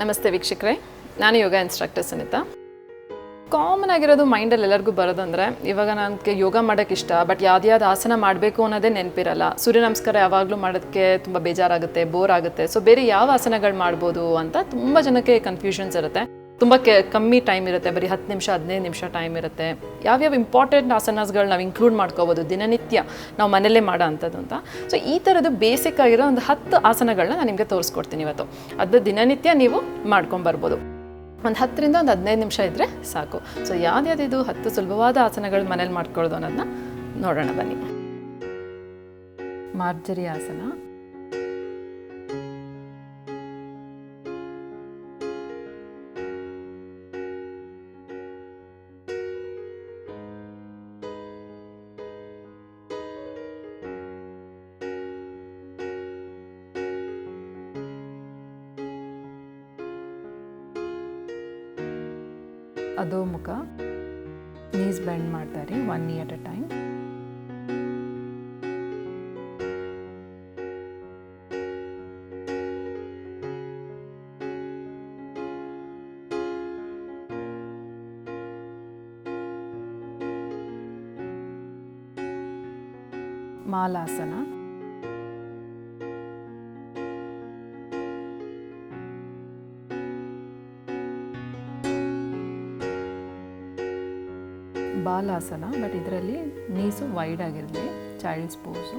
ನಮಸ್ತೆ ವೀಕ್ಷಕರೇ, ನಾನು ಯೋಗ ಇನ್ಸ್ಟ್ರಕ್ಟರ್ ಸುನಿತಾ. ಕಾಮನ್ ಆಗಿರೋದು ಮೈಂಡಲ್ಲಿ ಎಲ್ಲರಿಗೂ ಬರೋದಂದರೆ, ಇವಾಗ ನನಗೆ ಯೋಗ ಮಾಡೋಕ್ಕೆ ಇಷ್ಟ, ಬಟ್ ಯಾವ್ದು ಆಸನ ಮಾಡಬೇಕು ಅನ್ನೋದೇ ನೆನಪಿರಲ್ಲ. ಸೂರ್ಯ ನಮಸ್ಕಾರ ಯಾವಾಗಲೂ ಮಾಡೋದಕ್ಕೆ ತುಂಬ ಬೇಜಾರಾಗುತ್ತೆ, ಬೋರ್ ಆಗುತ್ತೆ. ಸೊ ಬೇರೆ ಯಾವ ಆಸನಗಳು ಮಾಡ್ಬೋದು ಅಂತ ತುಂಬ ಜನಕ್ಕೆ ಕನ್ಫ್ಯೂಷನ್ಸ್ ಇರುತ್ತೆ. ತುಂಬ ಕಮ್ಮಿ ಟೈಮ್ ಇರುತ್ತೆ, ಬರೀ 10 ನಿಮಿಷ 15 ನಿಮಿಷ ಟೈಮ್ ಇರುತ್ತೆ. ಯಾವ್ಯಾವ ಇಂಪಾರ್ಟೆಂಟ್ ಆಸನಸ್ಗಳು ನಾವು ಇನ್ಕ್ಲೂಡ್ ಮಾಡ್ಕೋಬೋದು ದಿನನಿತ್ಯ ನಾವು ಮನೆಯಲ್ಲೇ ಮಾಡೋ ಅಂಥದ್ದು ಅಂತ. ಸೊ ಈ ಥರದ್ದು ಬೇಸಿಕ್ ಆಗಿರೋ ಒಂದು 10 ಆಸನಗಳನ್ನ ನಾನು ನಿಮಗೆ ತೋರಿಸ್ಕೊಡ್ತೀನಿ ಇವತ್ತು. ಅದು ದಿನನಿತ್ಯ ನೀವು ಮಾಡ್ಕೊಂಬರ್ಬೋದು. ಒಂದು 10ರಿಂದ ಒಂದು 15 ನಿಮಿಷ ಇದ್ದರೆ ಸಾಕು. ಸೊ ಯಾವ್ದು 10 ಸುಲಭವಾದ ಆಸನಗಳು ಮನೇಲಿ ಮಾಡ್ಕೊಳ್ಳೋದು ಅನ್ನೋದನ್ನ ನೋಡೋಣ ಬನ್ನಿ. ಮಾರ್ಜರಿ ಆಸನ, ಅಧೋಮುಖ, ನೀಸ್ ಬೆಂಡ್ ಮಾಡ್ತಾರೆ 1 knee at a time. Malasana, Balasana, but ಇದರಲ್ಲಿ ನೀಸು ವೈಡ್ ಆಗಿರಲಿ, ಚೈಲ್ಡ್ಸ್ ಪೋಸು.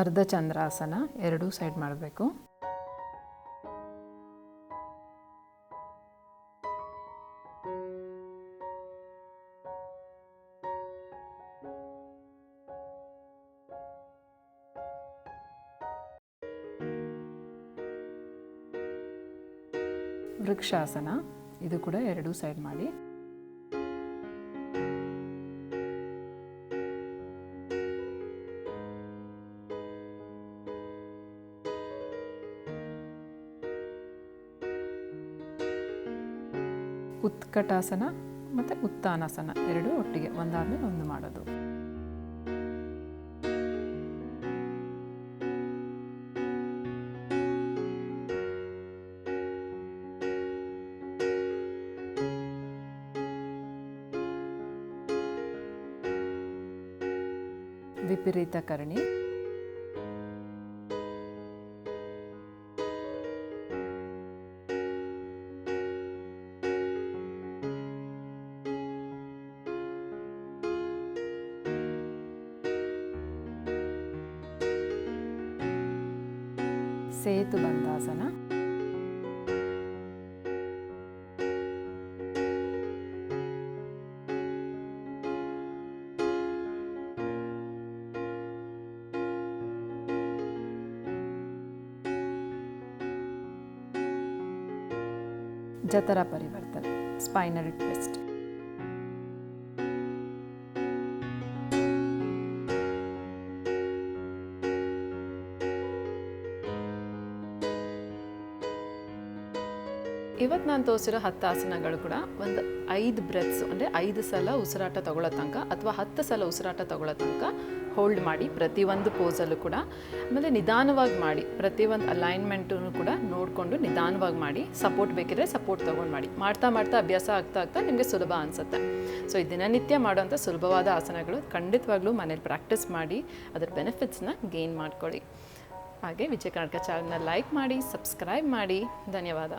ಅರ್ಧ ಚಂದ್ರಾಸನ, ಎರಡೂ ಸೈಡ್ ಮಾಡಬೇಕು. ವೃಕ್ಷಾಸನ, ಇದು ಕೂಡ ಎರಡೂ ಸೈಡ್ ಮಾಡಿ. ಉತ್ಕಟಾಸನ ಮತ್ತು ಉತ್ತಾನಾಸನ ಎರಡೂ ಒಟ್ಟಿಗೆ ಒಂದಾದ್ಮೇಲೆ ಒಂದು ಮಾಡೋದು. ವಿಪರೀತ ಕರ್ಣಿ, ಸೇತು ಬಂಧಾಸನ, ಜಠರ ಪರಿವರ್ತನೆ, ಸ್ಪೈನಲ್ ಟ್ವಿಸ್ಟ್. ಇವತ್ತು ನಾನು ತೋರಿಸಿರೋ 10 ಆಸನಗಳು ಕೂಡ ಒಂದು 5 ಬ್ರೆತ್ಸ್, ಅಂದರೆ 5 ಸಲ ಉಸಿರಾಟ ತಗೊಳ್ಳೋ ತನಕ ಅಥವಾ 10 ಸಲ ಉಸಿರಾಟ ತಗೊಳ್ಳೋ ತನಕ ಹೋಲ್ಡ್ ಮಾಡಿ ಪ್ರತಿಯೊಂದು ಪೋಸಲ್ಲೂ ಕೂಡ. ಆಮೇಲೆ ನಿಧಾನವಾಗಿ ಮಾಡಿ, ಪ್ರತಿಯೊಂದು ಅಲೈನ್ಮೆಂಟೂ ಕೂಡ ನೋಡಿಕೊಂಡು ನಿಧಾನವಾಗಿ ಮಾಡಿ. ಸಪೋರ್ಟ್ ಬೇಕಿದ್ರೆ ಸಪೋರ್ಟ್ ತೊಗೊಂಡು ಮಾಡಿ. ಮಾಡ್ತಾ ಮಾಡ್ತಾ ಅಭ್ಯಾಸ ಆಗ್ತಾ ನಿಮಗೆ ಸುಲಭ ಅನಿಸುತ್ತೆ. ಸೊ ಈ ದಿನನಿತ್ಯ ಮಾಡೋಂಥ ಸುಲಭವಾದ ಆಸನಗಳು ಖಂಡಿತವಾಗ್ಲೂ ಮನೇಲಿ ಪ್ರಾಕ್ಟೀಸ್ ಮಾಡಿ ಅದರ ಬೆನಿಫಿಟ್ಸ್ನ ಗೇನ್ ಮಾಡ್ಕೊಳ್ಳಿ. ಹಾಗೆ ವಿಜಯ ಕರ್ನಾಟಕ ಚಾನಲ್ನ ಲೈಕ್ ಮಾಡಿ, ಸಬ್ಸ್ಕ್ರೈಬ್ ಮಾಡಿ. ಧನ್ಯವಾದ.